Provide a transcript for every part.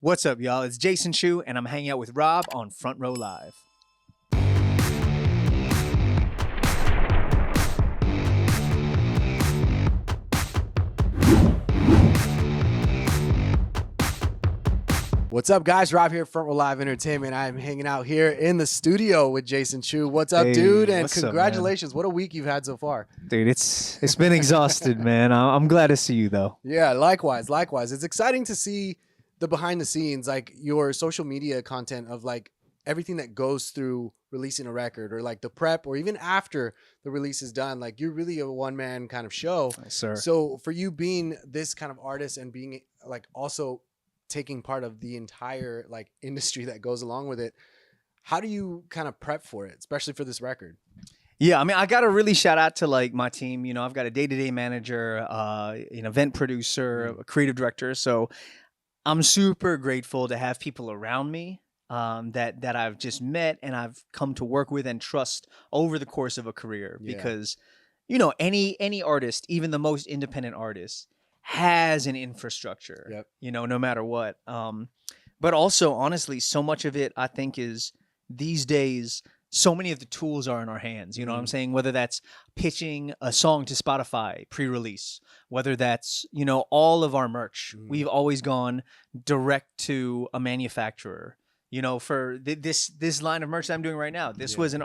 What's up, y'all? It's Jason Chu, and I'm hanging out with Rob on Front Row Live. What's up, guys? Rob here, Front Row Live Entertainment. I'm hanging out here in the studio with Jason Chu. What's up, Hey, dude? And what's up, congratulations. What a week you've had so far. Dude, it's been exhausted, man. I'm glad to see you, though. Yeah, likewise. It's exciting to see the behind the scenes, like your social media content of like everything that goes through releasing a record or like the prep or even after the release is done. Like you're really a one-man kind of show. Yes, sir. So for you being this kind of artist and being like also taking part of the entire like industry that goes along with it, how do you kind of prep for it, especially for this record? Yeah, I mean, I got to really shout out to like my team. You know, I've got a day-to-day manager, an event producer, a creative director. So I'm super grateful to have people around me that I've just met and I've come to work with and trust over the course of a career. Yeah. Because, you know, any artist, even the most independent artist, has an infrastructure. Yep. You know, no matter what. But also, honestly, so much of it I think is these days. So many of the tools are in our hands. You know what I'm saying? Whether that's pitching a song to Spotify pre-release, whether that's, you know, all of our merch. We've always gone direct to a manufacturer. You know, for this line of merch that I'm doing right now, this was an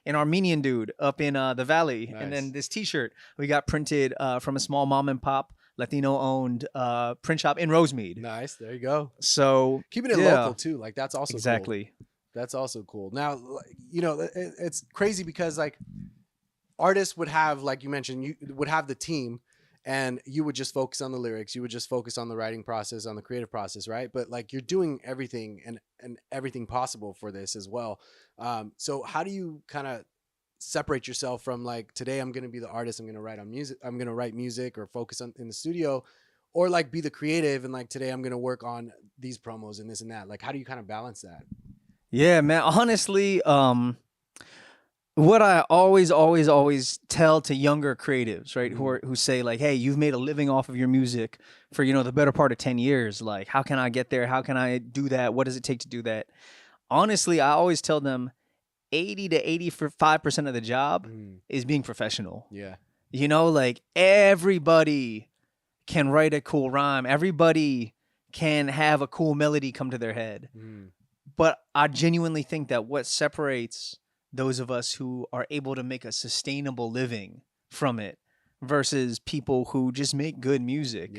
Armenian dude up in the valley. Nice. And then this T-shirt we got printed from a small mom and pop Latino-owned print shop in Rosemead. Nice. There you go. So keeping it local too. Like that's also exactly. Cool. That's also cool. Now, you know, it's crazy because like artists would have, like you mentioned, you would have the team and you would just focus on the lyrics. You would just focus on the writing process, on the creative process, right? But like you're doing everything and everything possible for this as well. So how do you kind of separate yourself from like, today I'm going to be the artist, I'm going to write music or focus on in the studio, or like be the creative and like today I'm going to work on these promos and this and that. Like, how do you kind of balance that? Yeah, man. Honestly, what I always tell to younger creatives, right, who say like, "Hey, you've made a living off of your music for, you know, the better part of 10 years. Like, how can I get there? How can I do that? What does it take to do that?" Honestly, I always tell them 80 to 85% of the job is being professional. Yeah. You know, like everybody can write a cool rhyme. Everybody can have a cool melody come to their head. But I genuinely think that what separates those of us who are able to make a sustainable living from it versus people who just make good music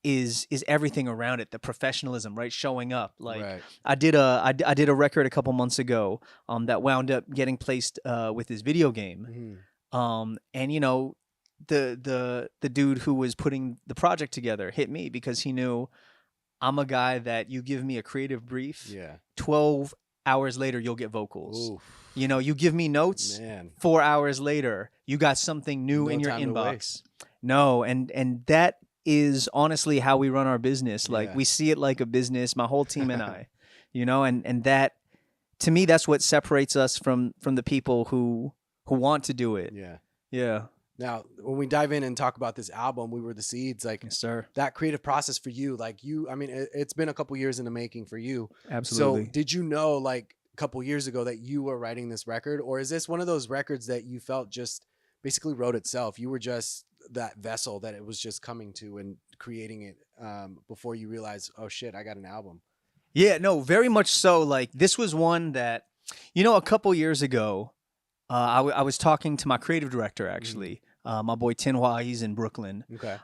is everything around it, the professionalism, right? Showing up. Like I did a record a couple months ago that wound up getting placed with this video game. And you know, the dude who was putting the project together hit me because he knew I'm a guy that you give me a creative brief. 12 hours later, you'll get vocals. Oof. You know, you give me notes. 4 hours later, you got something new in your inbox. No, and that is honestly how we run our business. Like we see it like a business, my whole team and I. You know, and that to me, that's what separates us from the people who want to do it. Yeah. Now, when we dive in and talk about this album, We Were the Seeds, like yes, sir. That creative process for you, like I mean, it's been a couple years in the making for you. Absolutely. So did you know like a couple years ago that you were writing this record, or is this one of those records that you felt just basically wrote itself? You were just that vessel that it was just coming to and creating it before you realized, oh shit, I got an album. Yeah, no, very much so. Like this was one that, you know, a couple years ago, I was talking to my creative director actually. My boy Tinhua, he's in Brooklyn. Okay.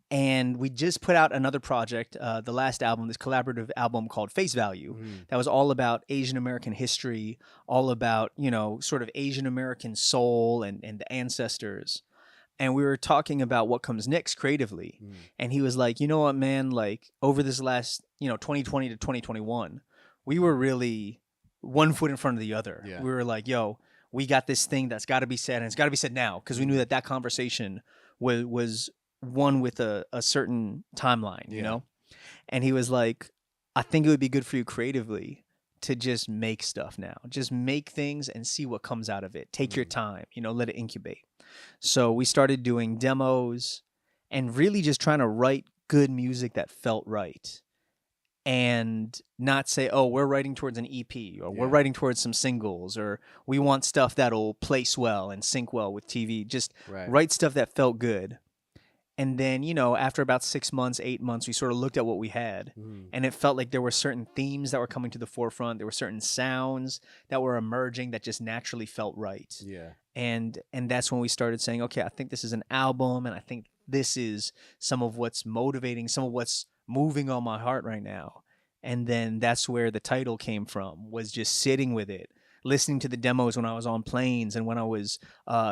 And we just put out another project, the last album, this collaborative album called Face Value. That was all about Asian American history, all about, you know, sort of Asian American soul and the ancestors. And we were talking about what comes next creatively. And he was like, you know what, man, like over this last, you know, 2020 to 2021, we were really one foot in front of the other. We were like, yo, we got this thing that's got to be said, and it's got to be said now, because we knew that conversation was one with a certain timeline, you know? And he was like, I think it would be good for you creatively to just make stuff now. Just make things and see what comes out of it. Take your time, you know, let it incubate. So we started doing demos and really just trying to write good music that felt right. and not say, oh, we're writing towards an EP, or we're Yeah. writing towards some singles, or we want stuff that'll place well and sync well with TV. Just Right. write stuff that felt good. And then, after about 6 months, 8 months, we sort of looked at what we had, Mm. and it felt like there were certain themes that were coming to the forefront. There were certain sounds that were emerging that just naturally felt right. Yeah. And that's when we started saying, okay, I think this is an album, and I think this is some of what's motivating, some of what's moving on my heart right now. And then that's where the title came from, was just sitting with it, listening to the demos when I was on planes and when I was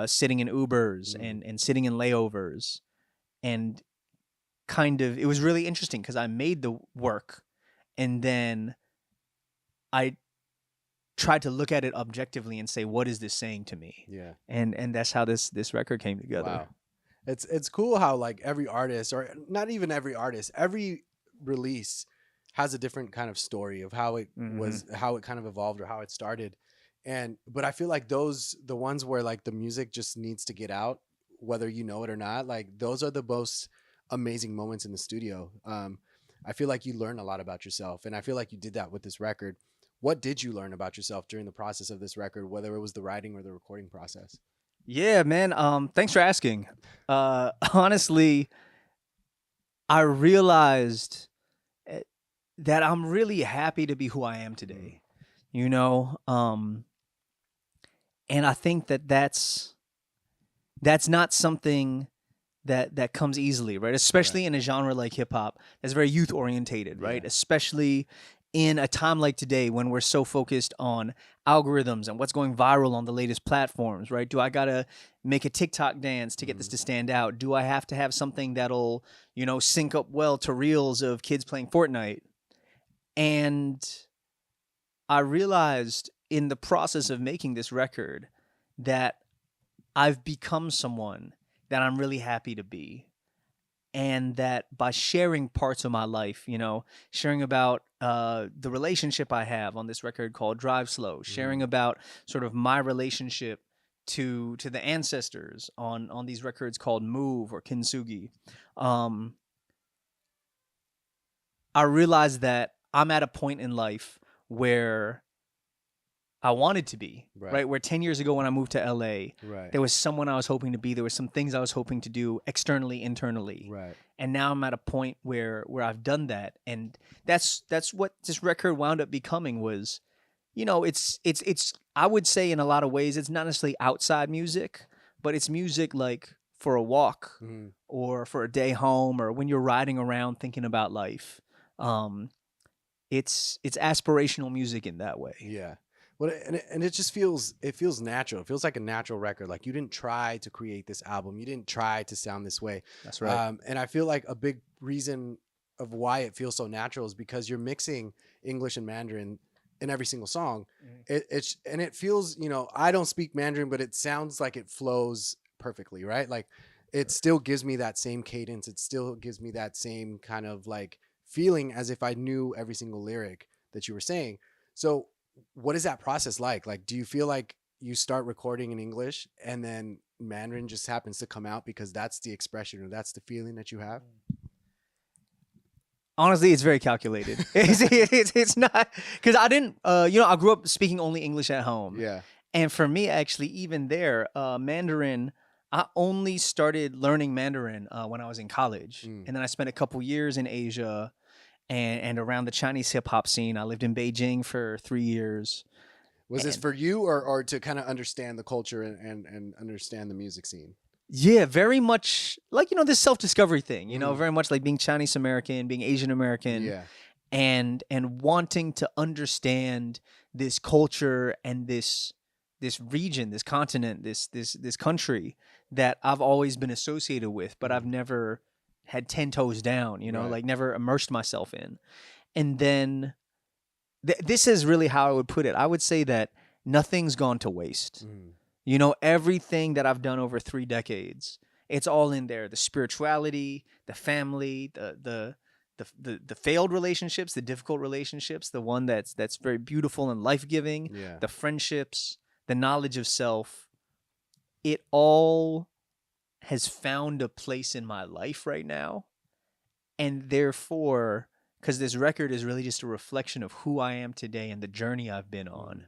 sitting in Ubers and sitting in layovers. And kind of, it was really interesting because I made the work, and then I tried to look at it objectively and say, what is this saying to me? Yeah. And that's how this record came together. Wow. It's cool how like every artist, or not even every artist, every release has a different kind of story of how it was, how it kind of evolved or how it started. But I feel like the ones where like the music just needs to get out, whether you know it or not, like those are the most amazing moments in the studio. I feel like you learn a lot about yourself, and I feel like you did that with this record. What did you learn about yourself during the process of this record, whether it was the writing or the recording process? Yeah, man. Thanks for asking. Honestly, I realized that I'm really happy to be who I am today. You know, and I think that that's not something that comes easily, right? Especially in a genre like hip hop that's very youth orientated, right? Yeah. Especially in a time like today when we're so focused on algorithms and what's going viral on the latest platforms, right? Do I gotta make a TikTok dance to get this to stand out? Do I have to have something that'll, sync up well to reels of kids playing Fortnite? And I realized in the process of making this record that I've become someone that I'm really happy to be. And that by sharing parts of my life, sharing about the relationship I have on this record called Drive Slow, sharing about sort of my relationship to the ancestors on these records called Move or Kintsugi, I realized that I'm at a point in life where I wanted to be, right? Where 10 years ago when I moved to LA, there was someone I was hoping to be. There were some things I was hoping to do externally, internally. Right. And now I'm at a point where I've done that. And that's what this record wound up becoming was, it's I would say in a lot of ways, it's not necessarily outside music, but it's music like for a walk or for a day home or when you're riding around thinking about life. It's aspirational music in that way. Yeah. Well, and it just feels natural. It feels like a natural record. Like you didn't try to create this album. You didn't try to sound this way. That's right. And I feel like a big reason of why it feels so natural is because you're mixing English and Mandarin in every single song. It feels, I don't speak Mandarin, but it sounds like it flows perfectly, right? Like it still gives me that same cadence. It still gives me that same kind of like feeling as if I knew every single lyric that you were saying. So what is that process like? Like, do you feel like you start recording in English and then Mandarin just happens to come out because that's the expression or that's the feeling that you have? Honestly, it's very calculated. It's not because I didn't, I grew up speaking only English at home. Yeah. And for me, actually, even there, Mandarin, I only started learning Mandarin when I was in college. And then I spent a couple years in Asia and around the Chinese hip hop scene. I lived in Beijing for 3 years. Was this for you or to kind of understand the culture and understand the music scene? Yeah, very much like, this self-discovery thing, very much like being Chinese American, being Asian American. Yeah. And wanting to understand this culture and this region, this continent, this country that I've always been associated with, but I've never had 10 toes down, like never immersed myself in. And then this is really how I would put it. I would say that nothing's gone to waste. Everything that I've done over 3 decades, it's all in there. The spirituality, the family, the failed relationships, the difficult relationships, the one that's very beautiful and life-giving, the friendships, the knowledge of self. It all has found a place in my life right now. And therefore, because this record is really just a reflection of who I am today and the journey I've been on.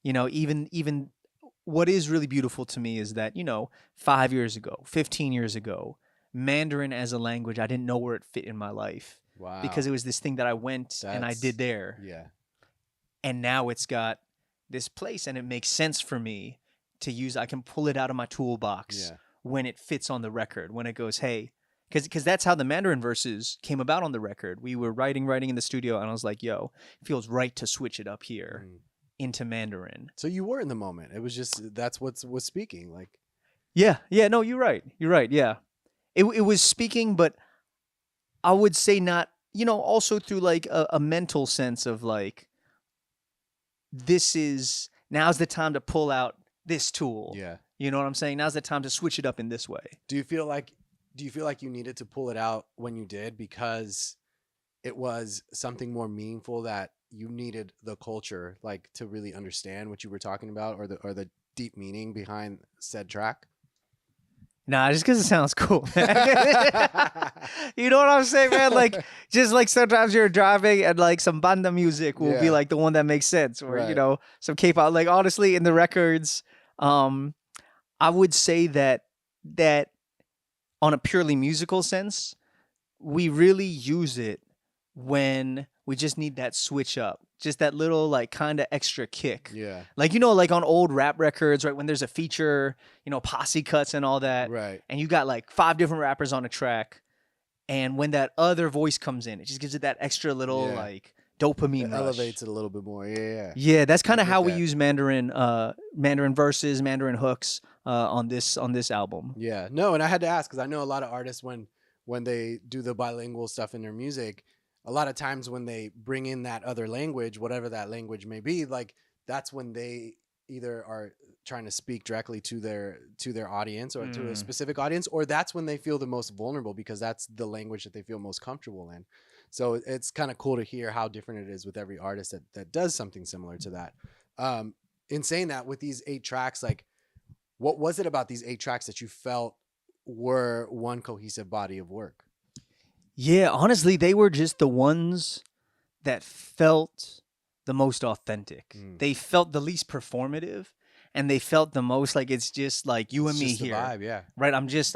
You know, even what is really beautiful to me is that, you know, 5 years ago, 15 years ago, Mandarin as a language, I didn't know where it fit in my life because Wow. it was this thing that I went and I did That's there. yeah. And now it's got this place and it makes sense for me to use. I can pull it out of my toolbox Yeah. when it fits on the record, when it goes, hey, because that's how the Mandarin verses came about on the record. We were writing in the studio, and I was like, yo, it feels right to switch it up here into Mandarin. So you were in the moment. It was just that's what was speaking. Like Yeah, no, you're right. You're right. Yeah, it was speaking, but I would say not. You know, also through like a mental sense of like, now's the time to pull out this tool. yeah. You know what I'm saying? Now's the time to switch it up in this way. Do you feel like you needed to pull it out when you did because it was something more meaningful that you needed the culture like to really understand what you were talking about or the deep meaning behind said track? Nah, just because it sounds cool. You know what I'm saying, man? Like, just like sometimes you're driving and like some banda music will be Yeah. like the one that makes sense, or you Right. know, some K-pop. Like honestly, in the records, I would say that on a purely musical sense, we really use it when we just need that switch up, just that little like kind of extra kick. Yeah. Like, you know, like on old rap records, right? When there's a feature, you know, posse cuts and all that. Right. And you got like 5 different rappers on a track. And when that other voice comes in, it just gives it that extra little Yeah. like dopamine It rush. elevates it a little bit more. Yeah. Yeah, that's kind I of get how we that. use Mandarin verses, Mandarin hooks on this album. Yeah. No, and I had to ask because I know a lot of artists when they do the bilingual stuff in their music, a lot of times when they bring in that other language, whatever that language may be, like that's when they either are trying to speak directly to their audience or to a specific audience, or that's when they feel the most vulnerable because that's the language that they feel most comfortable in. So it's kind of cool to hear how different it is with every artist that does something similar to that. In saying that, with these 8 tracks, like what was it about these 8 tracks that you felt were one cohesive body of work? Yeah, honestly, they were just the ones that felt the most authentic. They felt the least performative, and they felt the most like it's just like you and me Just the here. vibe, yeah. Right? I'm just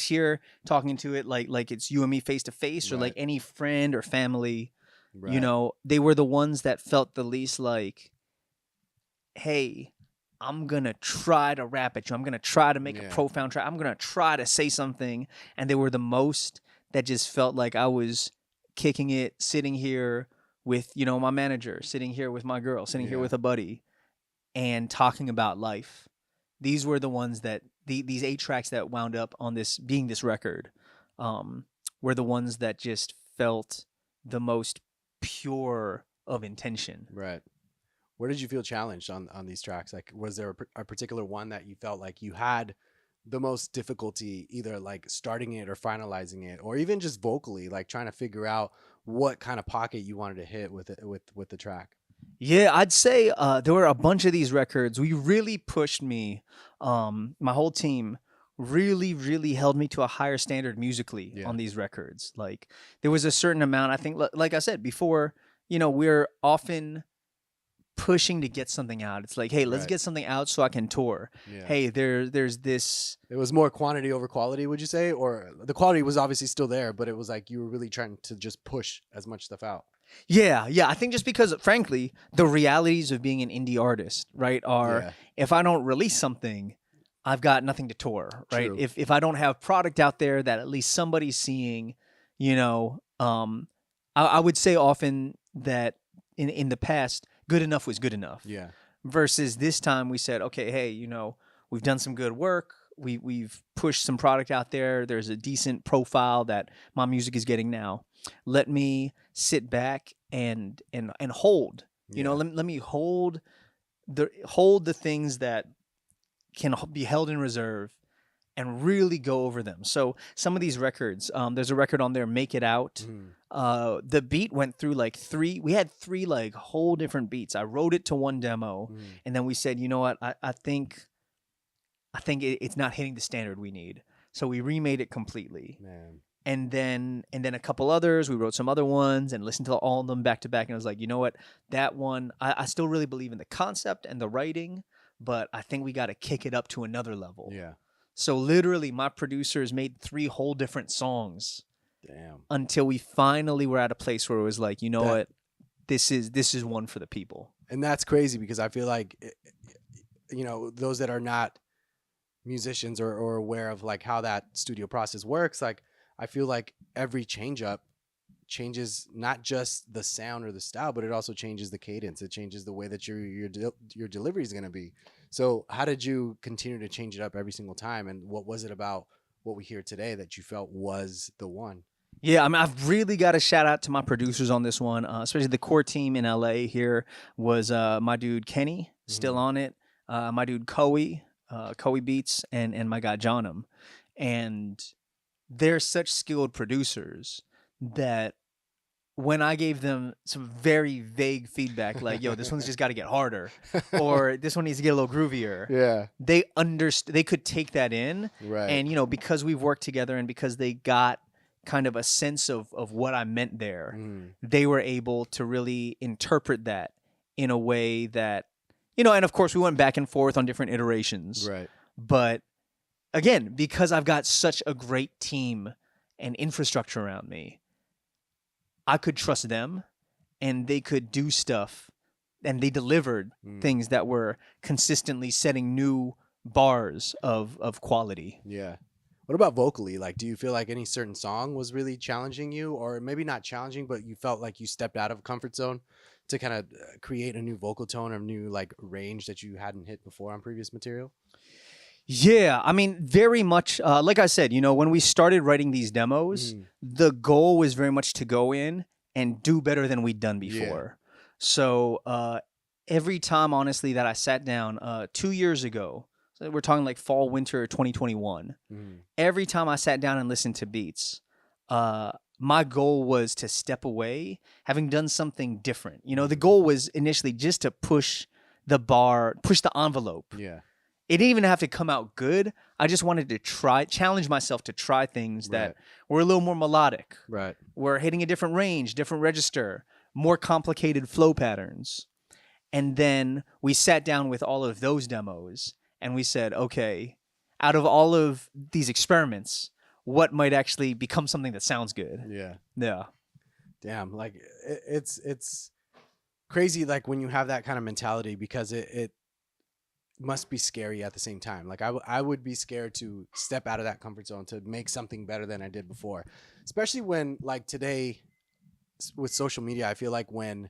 here talking to it like it's you and me face to face, or like Right. any friend or family. You Right. know, they were the ones that felt the least like, hey, I'm gonna try to rap at you. I'm gonna try to make a Yeah. profound track. I'm gonna try to say something. And they were the most that just felt like I was kicking it, sitting here with, you know, my manager, sitting here with my girl, sitting here Yeah. with a buddy, and talking about life. These were the ones that these 8 tracks that wound up on this being this record, were the ones that just felt the most pure of intention. Right. Where did you feel challenged on these tracks? Like, was there a particular one that you felt like you had the most difficulty either like starting it or finalizing it, or even just vocally, like trying to figure out what kind of pocket you wanted to hit with it with the track? Yeah, I'd say there were a bunch of these records. We really pushed me. My whole team really, really held me to a higher standard musically Yeah. on these records. Like there was a certain amount. I think, like I said before, you know, we're often pushing to get something out. It's like, hey, let's Right. get something out so I can tour. Yeah. Hey, there's this. It was more quantity over quality, would you say? Or the quality was obviously still there, but it was like you were really trying to just push as much stuff out. Yeah. I think just because, frankly, the realities of being an indie artist, right, are Yeah. if I don't release something, I've got nothing to tour, right? True. If I don't have product out there that at least somebody's seeing, you know, I would say often that in the past, good enough was good enough. Yeah. Versus this time, we said, okay, hey, you know, we've done some good work. We've pushed some product out there. There's a decent profile that my music is getting now. Let me sit back and hold. You know, Yeah. let me hold the things that can be held in reserve and really go over them. So some of these records, there's a record on there, Make It Out. The beat went through like 3. We had 3 like whole different beats. I wrote it to one demo, and then we said, you know what, I think it's not hitting the standard we need. So we remade it completely. Man. and then a couple others. We wrote some other ones and listened to all of them back to back. And I was like, you know what, that one, I still really believe in the concept and the writing, but I think we got to kick it up to another level. Yeah. So literally, my producers made 3 whole different songs Damn. until we finally were at a place where it was like, you know That- what, this is one for the people. And that's crazy because I feel like, those that are not musicians or aware of like how that studio process works, like I feel like every change up changes not just the sound or the style, but it also changes the cadence. It changes the way that your delivery is going to be. So how did you continue to change it up every single time? And what was it about what we hear today that you felt was the one? Yeah, I mean, I've really got to shout out to my producers on this one, especially the core team in LA. Here was my dude Kenny, still on it. My dude Coe Beats, and my guy Johnum, and they're such skilled producers that when I gave them some very vague feedback, like, "Yo, this one's just got to get harder," or "This one needs to get a little groovier," Yeah. they they could take that in, Right. and because we've worked together and because they got kind of a sense of what I meant there, they were able to really interpret that in a way that, and of course we went back and forth on different iterations. Right. But again, because I've got such a great team and infrastructure around me, I could trust them and they could do stuff, and they delivered things that were consistently setting new bars of quality. Yeah. What about vocally? Like, do you feel like any certain song was really challenging you, or maybe not challenging, but you felt like you stepped out of a comfort zone to kind of create a new vocal tone or new like range that you hadn't hit before on previous material? Yeah, I mean, very much. Like I said, when we started writing these demos, the goal was very much to go in and do better than we'd done before. So every time, honestly, that I sat down 2 years ago, so we're talking like fall, winter 2021, every time I sat down and listened to beats, my goal was to step away, having done something different. The goal was initially just to push the bar, push the envelope. Yeah. It didn't even have to come out good. I just wanted to challenge myself to try things that were a little more melodic. Right. Were hitting a different range, different register, more complicated flow patterns. And then we sat down with all of those demos and we said, okay, out of all of these experiments, what might actually become something that sounds good? Yeah. Yeah. Damn. Like it's crazy. Like when you have that kind of mentality, because it must be scary at the same time. Like I would be scared to step out of that comfort zone to make something better than I did before, especially when like today with social media, I feel like when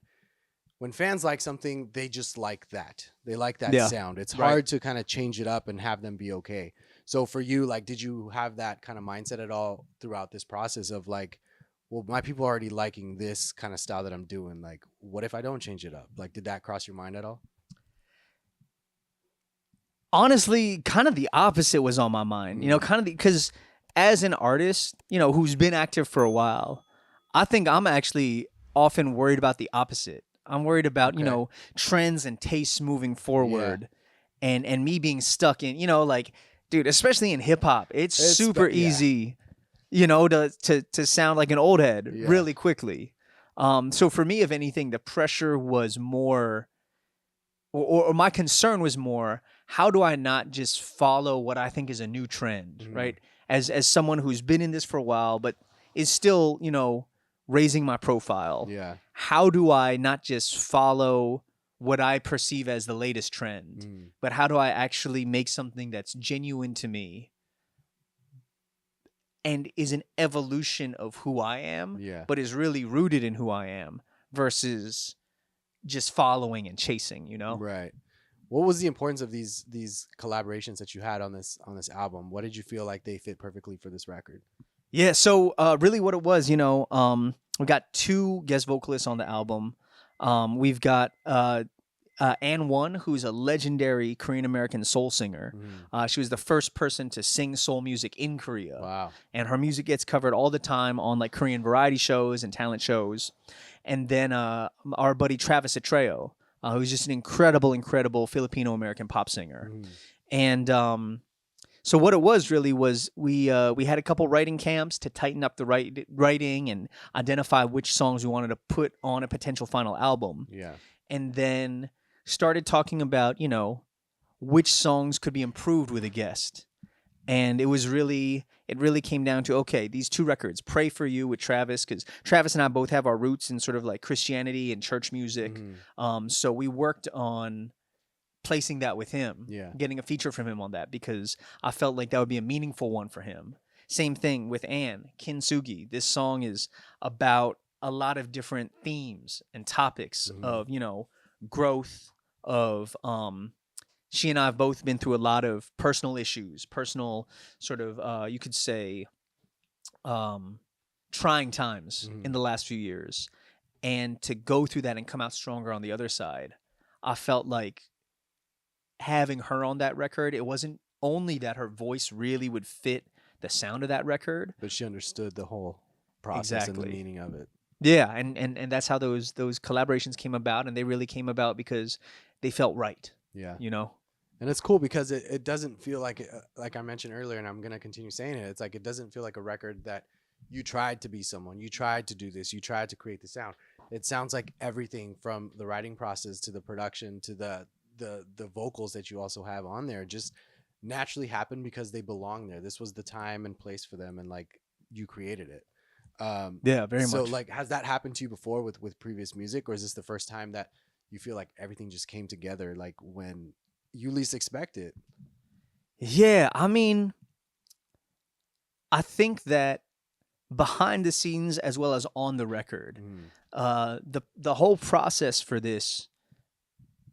fans like something, they just like that. They like that sound. It's hard to kind of change it up and have them be okay. So for you, like, did you have that kind of mindset at all throughout this process of like, well, my people are already liking this kind of style that I'm doing. Like, what if I don't change it up? Like, did that cross your mind at all? Honestly, kind of the opposite was on my mind, kind of because as an artist, who's been active for a while, I think I'm actually often worried about the opposite. I'm worried about, trends and tastes moving forward and me being stuck in, like, dude, especially in hip hop, it's super easy, to sound like an old head really quickly. So for me, if anything, the pressure was more, or my concern was more, how do I not just follow what I think is a new trend, right? As someone who's been in this for a while, but is still, raising my profile. Yeah. How do I not just follow what I perceive as the latest trend, but how do I actually make something that's genuine to me and is an evolution of who I am, but is really rooted in who I am versus just following and chasing, Right. What was the importance of these collaborations that you had on this album? What did you feel like they fit perfectly for this record? Yeah, so really what it was, we got 2 guest vocalists on the album. We've got Ann Won, who's a legendary Korean American soul singer. She was the first person to sing soul music in Korea. Wow. And her music gets covered all the time on like Korean variety shows and talent shows. And then our buddy Travis Atreo, who's just an incredible Filipino American pop singer. And So what it was really was we had a couple writing camps to tighten up the writing and identify which songs we wanted to put on a potential final album, Yeah. and then started talking about which songs could be improved with a guest. And it really came down to, okay, these two records, Pray For You with Travis, because Travis and I both have our roots in sort of like Christianity and church music. So we worked on placing that with him, Yeah. getting a feature from him on that, because I felt like that would be a meaningful one for him. Same thing with Anne Kintsugi. This song is about a lot of different themes and topics of growth, of she and I have both been through a lot of personal issues, personal sort of, you could say, trying times in the last few years. And to go through that and come out stronger on the other side, I felt like having her on that record, it wasn't only that her voice really would fit the sound of that record, but she understood the whole process and the meaning of it. Yeah, and that's how those collaborations came about, and they really came about because they felt right. Yeah. And it's cool because it doesn't feel like like I mentioned earlier, and I'm going to continue saying it. It's like it doesn't feel like a record that you tried to be someone. You tried to do this. You tried to create the sound. It sounds like everything from the writing process to the production to the vocals that you also have on there just naturally happened because they belong there. This was the time and place for them, and like you created it. Yeah, very much. So like, has that happened to you before with previous music, or is this the first time that you feel like everything just came together like when you least expect it? Yeah, I mean, I think that behind the scenes as well as on the record, the whole process for this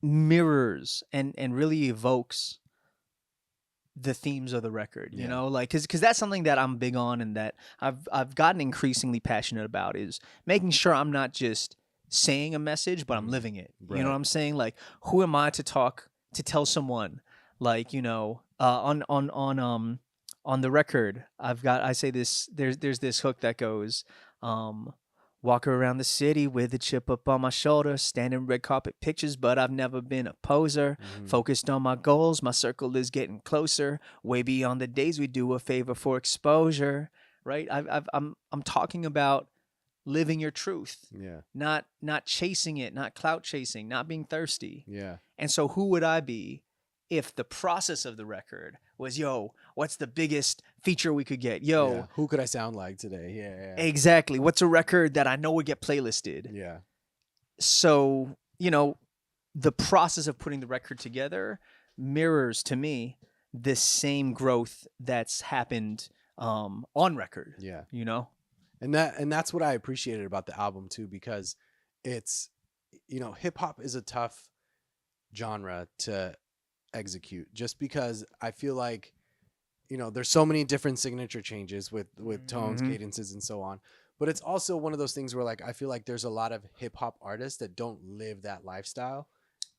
mirrors and really evokes the themes of the record, like because that's something that I'm big on and that I've gotten increasingly passionate about, is making sure I'm not just saying a message but I'm living it. Right. You know what I'm saying? Like, who am I to tell someone, like, on the record I say this, there's this hook that goes, walk around the city with a chip up on my shoulder, standing red carpet pictures, but I've never been a poser. Focused on my goals, my circle is getting closer, way beyond the days we do a favor for exposure. Right? I'm talking about living your truth. Yeah. Not chasing it, not clout chasing, not being thirsty. Yeah. And so who would I be if the process of the record was, yo, what's the biggest feature we could get? Yo, yeah. Who could I sound like today? Yeah. Exactly. What's a record that I know would get playlisted? Yeah. So, the process of putting the record together mirrors to me the same growth that's happened on record. Yeah. And that's what I appreciated about the album too, because it's, hip hop is a tough genre to execute, just because I feel like, there's so many different signature changes with tones, cadences, and so on. But it's also one of those things where, like, I feel like there's a lot of hip hop artists that don't live that lifestyle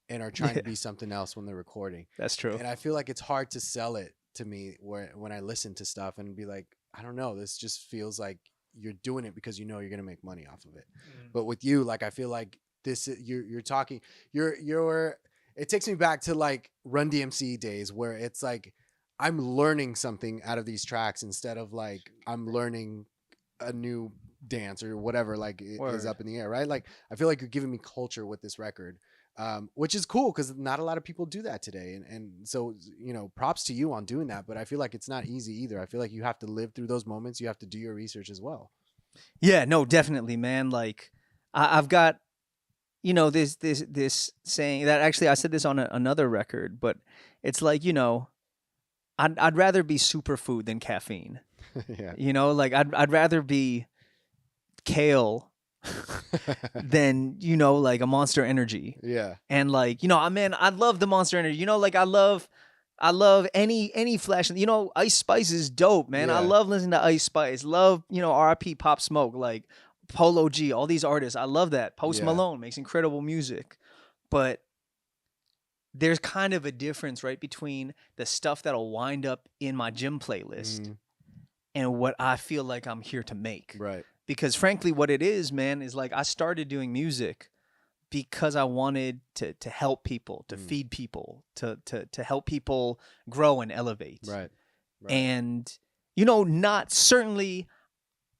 and are trying to be something else when they're recording. That's true. And I feel like it's hard to sell it to me when I listen to stuff and be like, I don't know, this just feels like you're doing it because you're going to make money off of it. But with you, like, I feel like this, you're talking, it takes me back to like Run DMC days, where it's like I'm learning something out of these tracks instead of like I'm learning a new dance or whatever, like it is up in the air, right? Like, I feel like you're giving me culture with this record, which is cool because not a lot of people do that today. And so, props to you on doing that. But I feel like it's not easy either. I feel like you have to live through those moments. You have to do your research as well. Yeah, no, definitely, man. Like, I've got, this saying that, actually I said this on another record, but it's like, I'd rather be superfood than caffeine. Yeah. Like I'd rather be kale than, like a Monster Energy. Yeah. And like, man, I love the Monster Energy. Like I love any Flash. Ice Spice is dope, man. Yeah. I love listening to Ice Spice. Love, R.I.P. Pop Smoke, like Polo G, all these artists. I love that. Post Malone makes incredible music. But there's kind of a difference, right, between the stuff that'll wind up in my gym playlist and what I feel like I'm here to make. Right. Because frankly, what it is, man, is like I started doing music because I wanted to help people, to feed people, to help people grow and elevate. Right. Right. And, you know, not certainly,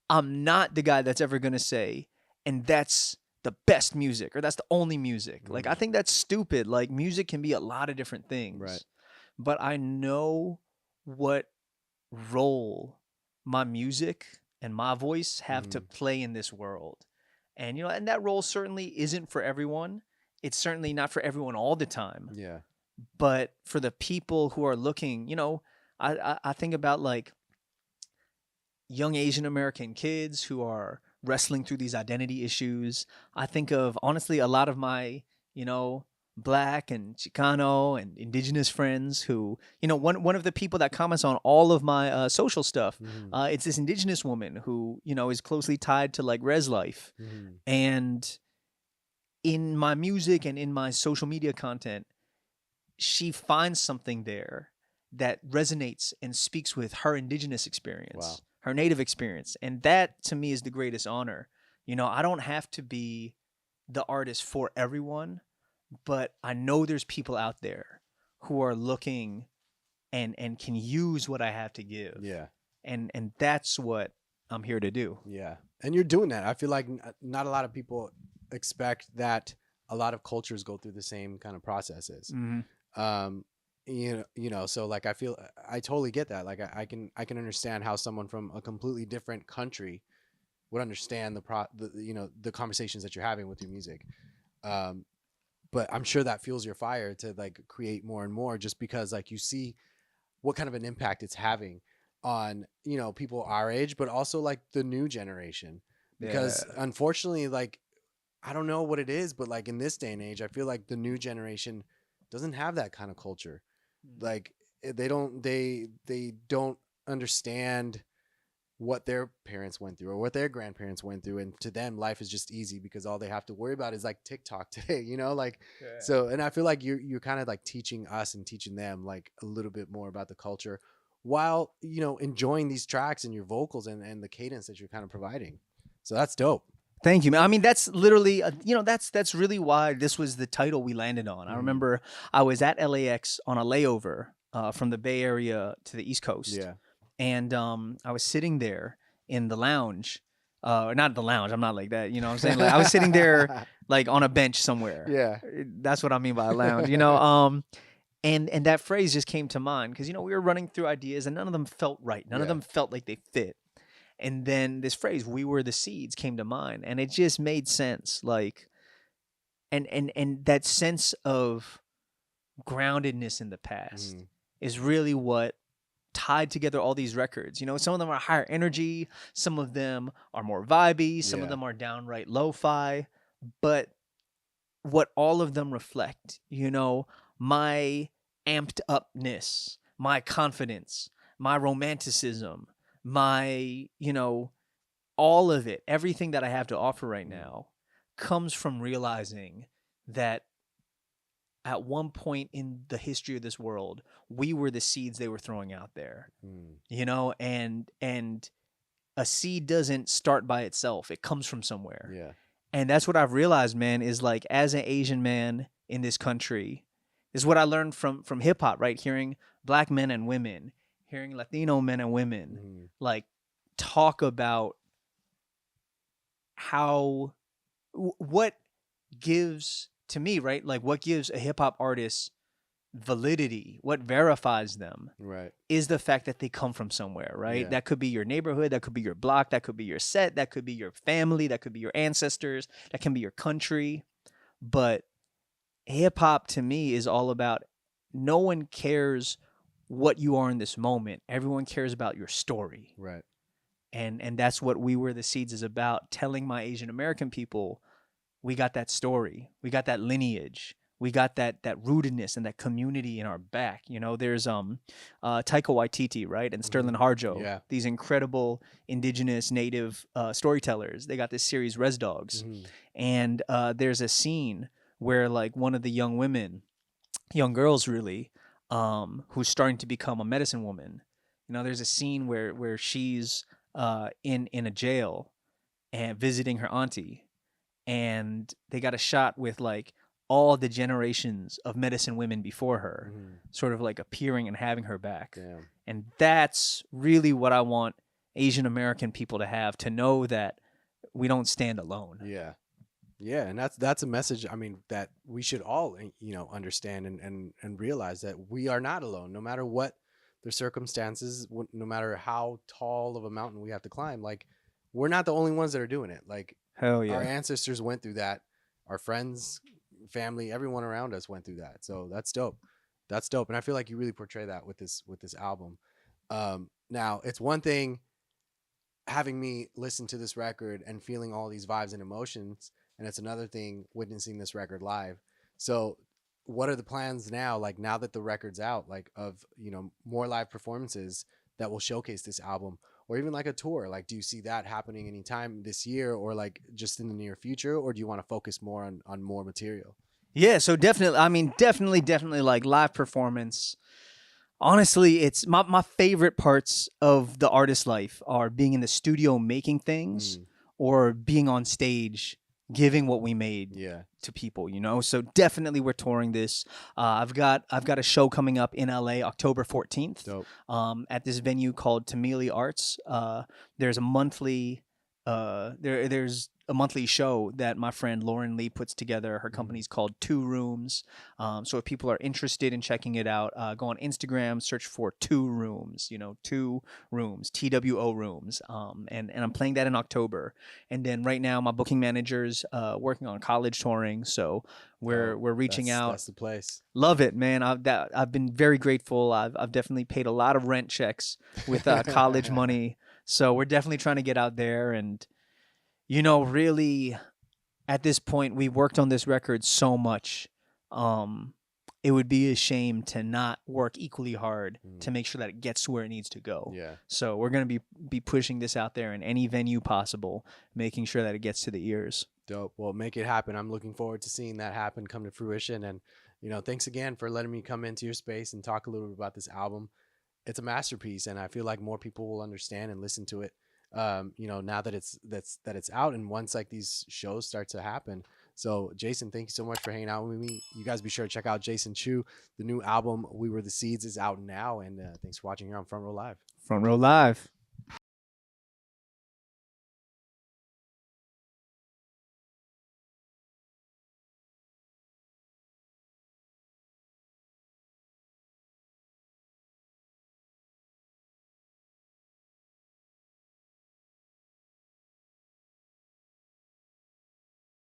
I'm not the guy that's ever going to say, and that's the best music or that's the only music. Like, I think that's stupid. Like, music can be a lot of different Right. things. But I know what role my music and my voice have to play in this world. And, you know, and that role certainly isn't for everyone. It's certainly not for everyone all the time. Yeah. But for the people who are looking, you know, I think about like young Asian American kids who are wrestling through these identity issues. I think of honestly a lot of my, you know, black and Chicano and indigenous friends who, you know, one of the people that comments on all of my social stuff, it's this indigenous woman who, you know, is closely tied to like res life. And in my music and in my social media content, she finds something there that resonates and speaks with her indigenous experience, Wow. her native experience. And that to me is the greatest honor. You know, I don't have to be the artist for everyone, but I know there's people out there who are looking and can use what I have to give. Yeah. And that's what I'm here to do. Yeah. And you're doing that. I feel like not a lot of people expect that a lot of cultures go through the same kind of processes. Um, so like I feel I totally get that. Like I can understand how someone from a completely different country would understand the conversations that you're having with your music. Um, but I'm sure that fuels your fire to like create more and more, just because like you see what kind of an impact it's having on, you know, people our age, but also like the new generation. Because Yeah. unfortunately, like I don't know what it is, but like in this day and age, I feel like the new generation doesn't have that kind of culture. Like they don't understand what their parents went through or what their grandparents went through, and to them life is just easy because all they have to worry about is like TikTok today, you know, like so. And I feel like you're kind of like teaching us and teaching them like a little bit more about the culture while, you know, enjoying these tracks and your vocals and the cadence that you're kind of providing. So that's dope. Thank you, man. I mean, that's literally, you know, that's really why this was the title we landed on. I remember I was at LAX on a layover from the Bay Area to the East Coast, Yeah. and I was sitting there in the lounge, not the lounge. I'm not like that, you know what I'm saying? Like I was sitting there like on a bench somewhere. Yeah. That's what I mean by a lounge, you know. And that phrase just came to mind because, you know, we were running through ideas and none of them felt right. None of Yeah. them felt like they fit. And then this phrase, "we were the seeds," came to mind, and it just made sense. Like, and that sense of groundedness in the past is really what tied together all these records. You know, some of them are higher energy, some of them are more vibey, some of Yeah. them are downright lo-fi, but what all of them reflect, you know, my amped upness, my confidence, my romanticism, my, you know, all of it, everything that I have to offer right now comes from realizing that at one point in the history of this world, we were the seeds they were throwing out there. You know, and a seed doesn't start by itself. It comes from somewhere. Yeah. And that's what I've realized, man, is like as an Asian man in this country, this is what I learned from hip hop, right? Hearing black men and women, hearing Latino men and women like talk about how what gives to me, right? Like what gives a hip hop artist validity, what verifies them Right. is the fact that they come from somewhere, right? Yeah. That could be your neighborhood, that could be your block, that could be your set, that could be your family, that could be your ancestors, that can be your country. But hip hop to me is all about no one cares what you are in this moment. Everyone cares about your story. Right. And that's what We Were the Seeds is about, telling my Asian American people we got that story, we got that lineage, we got that rootedness and that community in our back. You know, there's Taika Waititi, right, and Sterling Harjo, Yeah. these incredible indigenous native storytellers. They got this series Res Dogs, and there's a scene where like one of the young women, young girls really, who's starting to become a medicine woman. You know, there's a scene where she's in a jail and visiting her auntie, and they got a shot with like all the generations of medicine women before her Mhm. sort of like appearing and having her back. Damn. And that's really what I want Asian American people to have, to know that we don't stand alone. Yeah. Yeah, and that's a message, I mean, that we should all, understand and realize that we are not alone, no matter what the circumstances, no matter how tall of a mountain we have to climb. Like, we're not the only ones that are doing it. Like, Hell our yeah. ancestors went through that. Our friends, family, everyone around us went through that. So that's dope. That's dope. And I feel like you really portray that with this album. Now it's one thing having me listen to this record and feeling all these vibes and emotions, and it's another thing witnessing this record live. So what are the plans now, like now that the record's out, like of more live performances that will showcase this album, or even like a tour? Like, do you see that happening anytime this year, or like just in the near future, or do you want to focus more on more material? Yeah, so definitely, I mean, definitely like live performance. Honestly, it's my favorite parts of the artist life are being in the studio making things, Mm, or being on stage giving what we made yeah. to people, you know. So definitely we're touring this. I've got a show coming up in LA October 14th, Dope. at this venue called Tamili Arts. There's a monthly there's a monthly show that my friend Lauren Lee puts together. Her Mm, company's called Two Rooms. So if people are interested in checking it out, go on Instagram, search for Two Rooms. You know, Two Rooms, TWO Rooms. And I'm playing that in October. And then right now, my booking manager's working on college touring, so we're dope. we're reaching That's out. that's the place. Love it, man. I've been very grateful. I've definitely paid a lot of rent checks with college money, so we're definitely trying to get out there. And really, at this point, we worked on this record so much. Um, it would be a shame to not work equally hard Mm, to make sure that it gets to where it needs to go. yeah. So we're gonna be pushing this out there in any venue possible, making sure that it gets to the ears. Dope. Well, make it happen. I'm looking forward to seeing that happen, come to fruition. And, thanks again for letting me come into your space and talk a little bit about this album. It's a masterpiece, and I feel like more people will understand and listen to it. Now that it's out, and once like these shows start to happen. So, Jason, thank you so much for hanging out with me. You guys be sure to check out Jason Chu. The new album, We Were the Seeds, is out now. And thanks for watching here on Front Row Live. Front Row Live.